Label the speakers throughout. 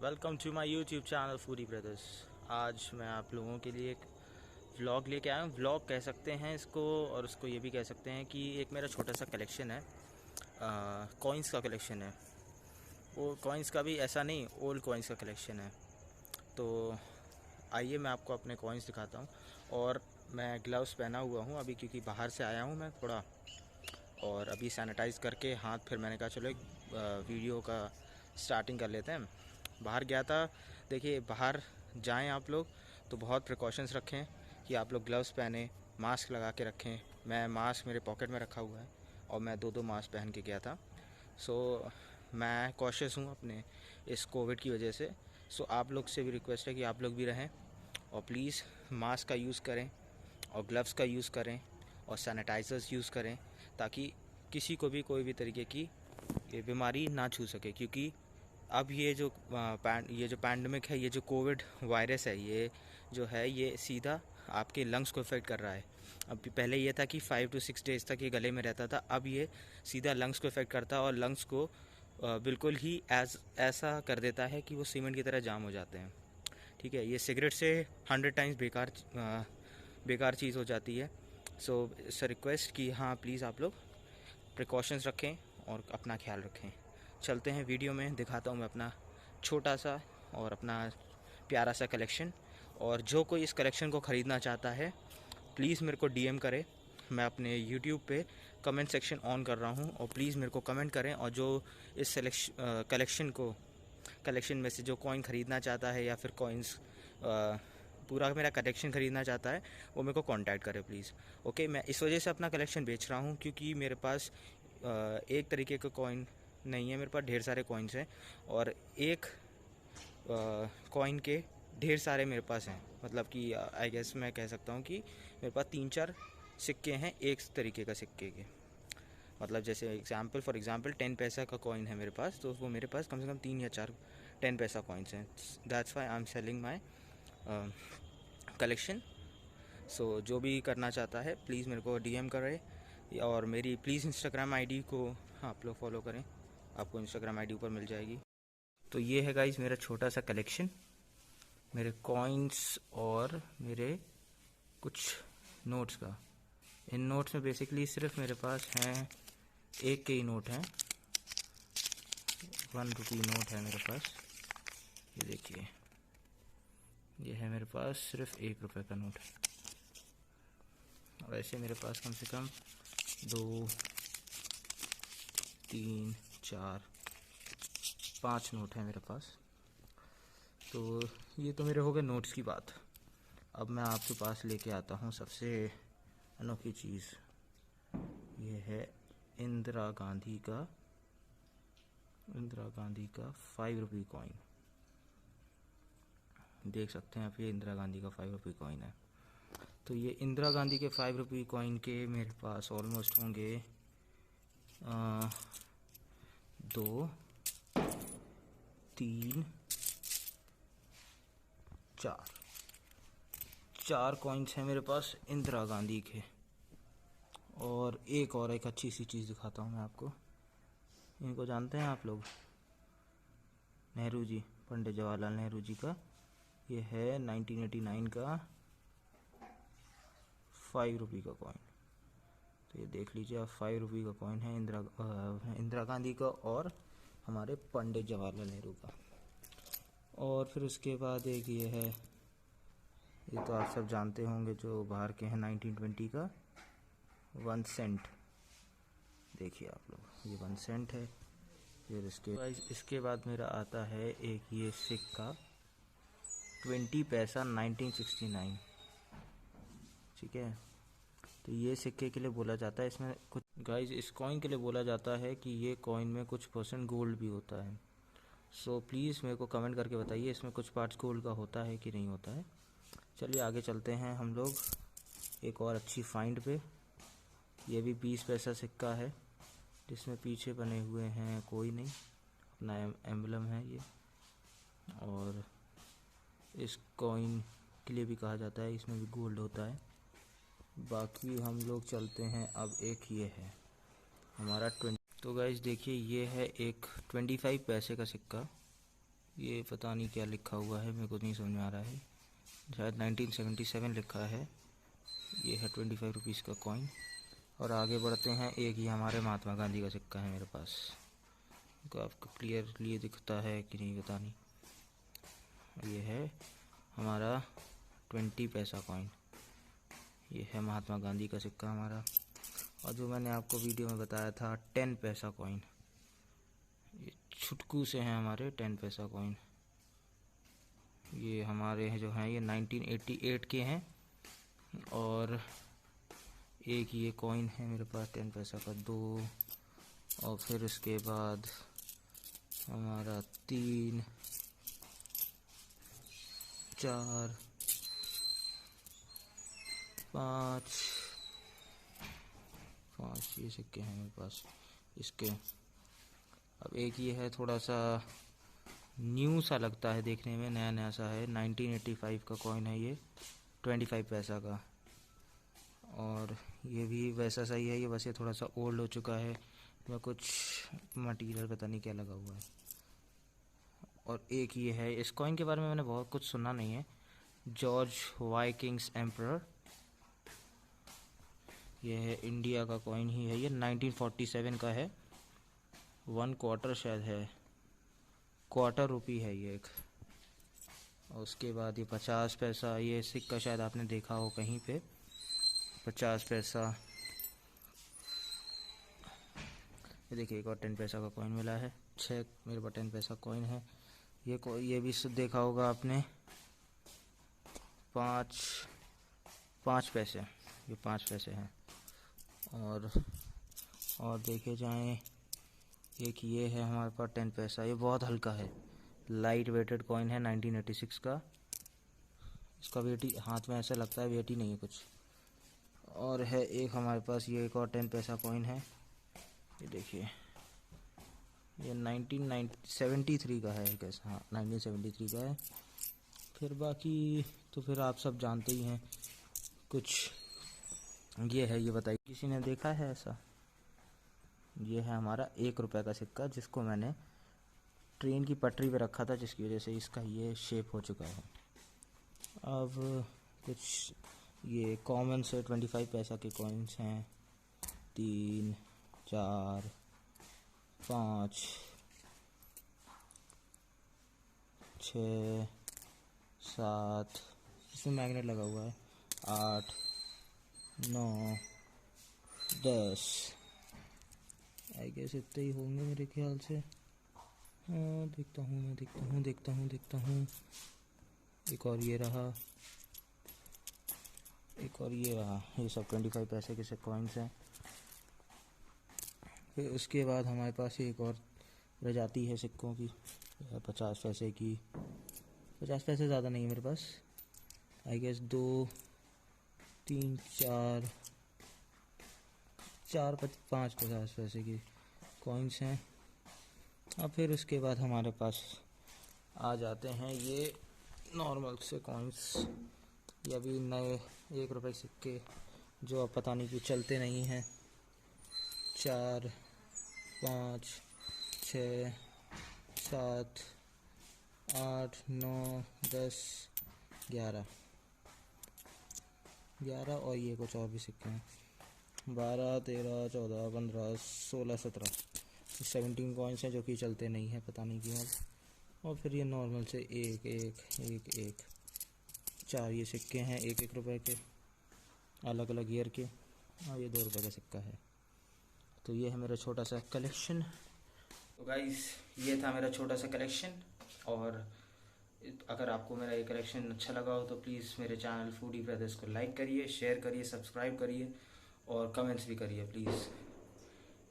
Speaker 1: Welcome to my YouTube channel foodie brothers. आज मैं आप लोगों के लिए एक व्लॉग लेके आया हूँ। व्लॉग कह सकते हैं इसको, और उसको ये भी कह सकते हैं कि एक मेरा छोटा सा कलेक्शन है। कॉइन्स का कलेक्शन है। वो कॉइन्स का भी ऐसा नहीं, ओल्ड कॉइन्स का कलेक्शन है। तो आइए मैं आपको अपने कॉइन्स दिखाता हूँ। और मैं ग्लव्स पहना हुआ हूँ अभी, क्योंकि बाहर से आया हूँ मैं थोड़ा, और अभी सैनिटाइज़ करके हाथ, फिर मैंने कहा चलो एक वीडियो का स्टार्टिंग कर लेते हैं। बाहर गया था। देखिए, बाहर जाएं आप लोग तो बहुत प्रिकॉशंस रखें कि आप लोग ग्लव्स पहने, मास्क लगा के रखें। मैं मास्क मेरे पॉकेट में रखा हुआ है और मैं दो मास्क पहन के गया था। मैं कॉशियस हूँ अपने इस कोविड की वजह से। आप लोग से भी रिक्वेस्ट है कि आप लोग भी रहें और प्लीज़ मास्क का यूज़ करें और ग्लव्स का यूज़ करें और सैनिटाइज़र्स यूज़ करें, ताकि किसी को भी कोई भी तरीके की ये बीमारी ना छू सके। क्योंकि अब ये जो पैंडमिक है, ये जो कोविड वायरस है, ये सीधा आपके लंग्स को इफ़ेक्ट कर रहा है। अब पहले ये था कि 5 to 6 डेज़ तक ये गले में रहता था, अब ये सीधा लंग्स को इफ़ेक्ट करता है और लंग्स को बिल्कुल ही ऐसा कर देता है कि वो सीमेंट की तरह जाम हो जाते हैं। ठीक है, ये सिगरेट से 100 टाइम्स बेकार चीज़ हो जाती है। इट्स रिक्वेस्ट कि हाँ प्लीज़ आप लोग प्रिकॉशंस रखें और अपना ख्याल रखें। चलते हैं वीडियो में, दिखाता हूँ मैं अपना छोटा सा और अपना प्यारा सा कलेक्शन। और जो कोई इस कलेक्शन को ख़रीदना चाहता है प्लीज़ मेरे को डीएम करे। मैं अपने यूट्यूब पे कमेंट सेक्शन ऑन कर रहा हूँ और प्लीज़ मेरे को कमेंट करें। और जो इस कलेक्शन में से जो कॉइन ख़रीदना चाहता है या फिर कॉइन्स पूरा मेरा कलेक्शन ख़रीदना चाहता है, वो मेरे को कांटेक्ट करे प्लीज़। ओके, मैं इस वजह से अपना कलेक्शन बेच रहा हूँ क्योंकि मेरे पास एक तरीके का कॉइन नहीं है, मेरे पास ढेर सारे कॉइन्स हैं और एक कॉइन के ढेर सारे मेरे पास हैं। मतलब कि आई गेस मैं कह सकता हूँ कि मेरे पास 3-4 सिक्के हैं एक तरीके का सिक्के के। मतलब जैसे फॉर एग्ज़ाम्पल 10 पैसा का कॉइन है मेरे पास, तो वो मेरे पास कम से कम 3 या 4 10 पैसा कॉइन्स हैं। That's why I am selling my collection. जो भी करना चाहता है प्लीज़ मेरे को डीएम करे, और मेरी प्लीज़ इंस्टाग्राम आईडी को आप लोग फॉलो करें, आपको इंस्टाग्राम आईडी ऊपर मिल जाएगी। तो ये है गाइस मेरा छोटा सा कलेक्शन, मेरे कॉइन्स और मेरे कुछ नोट्स का। इन नोट्स में बेसिकली सिर्फ मेरे पास हैं एक के ही नोट हैं, 1 रुपी नोट है मेरे पास। ये देखिए, ये है मेरे पास सिर्फ 1 रुपये का नोट है। वैसे मेरे पास कम से कम 2, 3, 4, 5 नोट हैं मेरे पास। तो ये तो मेरे हो गए नोट्स की बात। अब मैं आपके पास लेके आता हूँ सबसे अनोखी चीज़। ये है इंदिरा गांधी का 5 रुपी कॉइन। देख सकते हैं आप, ये इंदिरा गांधी का 5 रुपी कॉइन है। तो ये इंदिरा गांधी के 5 रुपी कॉइन के मेरे पास ऑलमोस्ट होंगे 2, 3, 4 कॉइन्स हैं मेरे पास इंदिरा गांधी के। और एक अच्छी सी चीज़ दिखाता हूँ मैं आपको। इनको जानते हैं आप लोग? नेहरू जी, पंडित जवाहरलाल नेहरू जी का ये है 1989 का 5 रुपी का कॉइन। तो ये देख लीजिए आप, 5 रुपी का कॉइन है इंदिरा गांधी का और हमारे पंडित जवाहरलाल नेहरू का। और फिर उसके बाद एक ये है, ये तो आप सब जानते होंगे जो बाहर के हैं, 1920 का 1 सेंट। देखिए आप लोग, ये 1 सेंट है। फिर इसके बाद मेरा आता है एक ये सिक्का 20 पैसा 1969। ठीक है, तो ये सिक्के के लिए बोला जाता है, इसमें कुछ गाइज इस कॉइन के लिए बोला जाता है कि ये कॉइन में कुछ % गोल्ड भी होता है। प्लीज़ मेरे को कमेंट करके बताइए इसमें कुछ पार्ट्स गोल्ड का होता है कि नहीं होता है। चलिए आगे चलते हैं हम लोग एक और अच्छी फाइंड पे। ये भी 20 पैसा सिक्का है, जिसमें पीछे बने हुए हैं कोई नहीं, अपना एम्बलम है ये। और इस कॉइन के लिए भी कहा जाता है इसमें भी गोल्ड होता है। बाकी हम लोग चलते हैं, अब एक ये है हमारा 20। तो गाइस देखिए, ये है एक 25 पैसे का सिक्का। ये पता नहीं क्या लिखा हुआ है, मेरे को नहीं समझ में आ रहा है। शायद 1977 लिखा है। ये है 25 रुपीज़ का कॉइन। और आगे बढ़ते हैं। एक ही हमारे महात्मा गांधी का सिक्का है मेरे पास। तो आपको क्लियरली दिखता है कि नहीं पता नहीं। ये है हमारा 20 पैसा कॉइन। ये है महात्मा गांधी का सिक्का हमारा। और जो मैंने आपको वीडियो में बताया था 10 पैसा कॉइन, ये छुटकू से हैं हमारे 10 पैसा कॉइन। ये हमारे जो हैं ये 1988 के हैं। और एक ये कॉइन है मेरे पास 10 पैसा का, 2। और फिर उसके बाद हमारा 3, 4, 5 ये सिक्के हैं मेरे पास इसके। अब एक ये है, थोड़ा सा न्यू सा लगता है देखने में, नया नया सा है। 1985 का कॉइन है ये, 25 पैसा का। और ये भी वैसा सा ही है ये, बस ये थोड़ा सा ओल्ड हो चुका है, इसमें कुछ मटेरियल पता नहीं क्या लगा हुआ है। और एक ये है, इस कॉइन के बारे में मैंने बहुत कुछ सुना नहीं है, जॉर्ज वाइकिंग्स एम्परर। ये है इंडिया का कॉइन ही है ये, 1947 का है। 1 क्वार्टर शायद है, क्वार्टर रुपी है ये एक। और उसके बाद ये 50 पैसा, ये सिक्का शायद आपने देखा हो कहीं पे, 50 पैसा। ये देखिए एक और 10 पैसा का कॉइन मिला है। 6 मेरे पास 10 पैसा कॉइन है। ये भी देखा होगा आपने, 5 पैसे, ये 5 पैसे हैं। और देखे जाएं, एक ये है हमारे पास 10 पैसा, ये बहुत हल्का है, लाइट वेटेड कॉइन है 1986 का। इसका वेट ही हाथ में ऐसा लगता है, वेट ही नहीं है कुछ। और है एक हमारे पास ये एक और 10 पैसा कॉइन है, ये देखिए, ये 1973 का है कैसा, हाँ 1973 का है। फिर बाकी तो फिर आप सब जानते ही हैं। कुछ ये है, ये बताइए किसी ने देखा है ऐसा? ये है हमारा 1 रुपये का सिक्का, जिसको मैंने ट्रेन की पटरी पे रखा था, जिसकी वजह से इसका ये शेप हो चुका है। अब कुछ ये कॉमन से 25 पैसा के कॉइन्स हैं, 3, 4, 5, 6, 7, इसमें मैग्नेट लगा हुआ है, 8, 9, 10, आई गेस इतने ही होंगे मेरे ख्याल से। हाँ देखता हूँ। एक और ये रहा, एक और ये रहा। ये सब 25 पैसे के से कॉइन्स हैं। फिर उसके बाद हमारे पास एक और प्रजाति है सिक्कों की, 50 पैसे की। 50 पैसे ज़्यादा नहीं है मेरे पास, आई गेस 2, 3, 4, 5 50 पैसे की कॉइन्स हैं। अब फिर उसके बाद हमारे पास आ जाते हैं ये नॉर्मल से कॉइन्स, या भी नए 1 रुपये सिक्के, जो अब पता नहीं क्यों चलते नहीं हैं। 4, 5, 6, 7, 8, 9, 10, 11 और ये कुछ और भी सिक्के हैं, 12, 13, 14, 15, 16, 17, 17 कॉइन्स हैं जो कि चलते नहीं हैं, पता नहीं क्यों। और फिर ये नॉर्मल से 1, 4 ये सिक्के हैं 1 रुपये के, अलग अलग ईयर के। और ये 2 रुपये का सिक्का है। तो ये है मेरा छोटा सा कलेक्शन। तो गाइस ये था मेरा छोटा सा कलेक्शन। और अगर आपको मेरा ये कलेक्शन अच्छा लगा हो तो प्लीज़ मेरे चैनल फूडी ब्रदर्स को लाइक करिए, शेयर करिए, सब्सक्राइब करिए और कमेंट्स भी करिए please.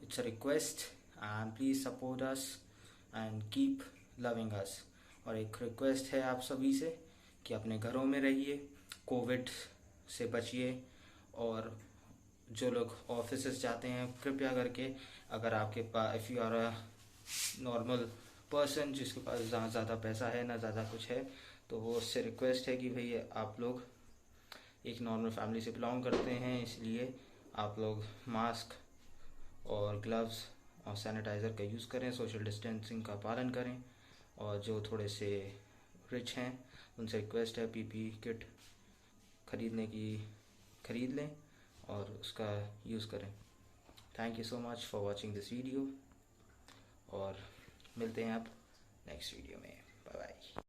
Speaker 1: It's a request and please support us and keep loving अस। और एक रिक्वेस्ट है आप सभी से कि अपने घरों में रहिए, कोविड से बचिए। और जो लोग ऑफिसेस जाते हैं कृपया करके, अगर आपके पास if you are a normal person जिसके पास ज़्यादा पैसा है ना ज़्यादा कुछ है, तो वो उससे रिक्वेस्ट है कि भाई आप लोग एक नॉर्मल फैमिली से बिलोंग करते हैं, इसलिए आप लोग मास्क और ग्लव्स और सैनिटाइज़र का यूज़ करें, सोशल डिस्टेंसिंग का पालन करें और जो थोड़े से रिच हैं उनसे रिक्वेस्ट है पीपी किट ख़रीदने की, ख़रीद लें और उसका यूज़ करें। Thank you so much for watching this video और मिलते हैं आप नेक्स्ट वीडियो में। Bye bye.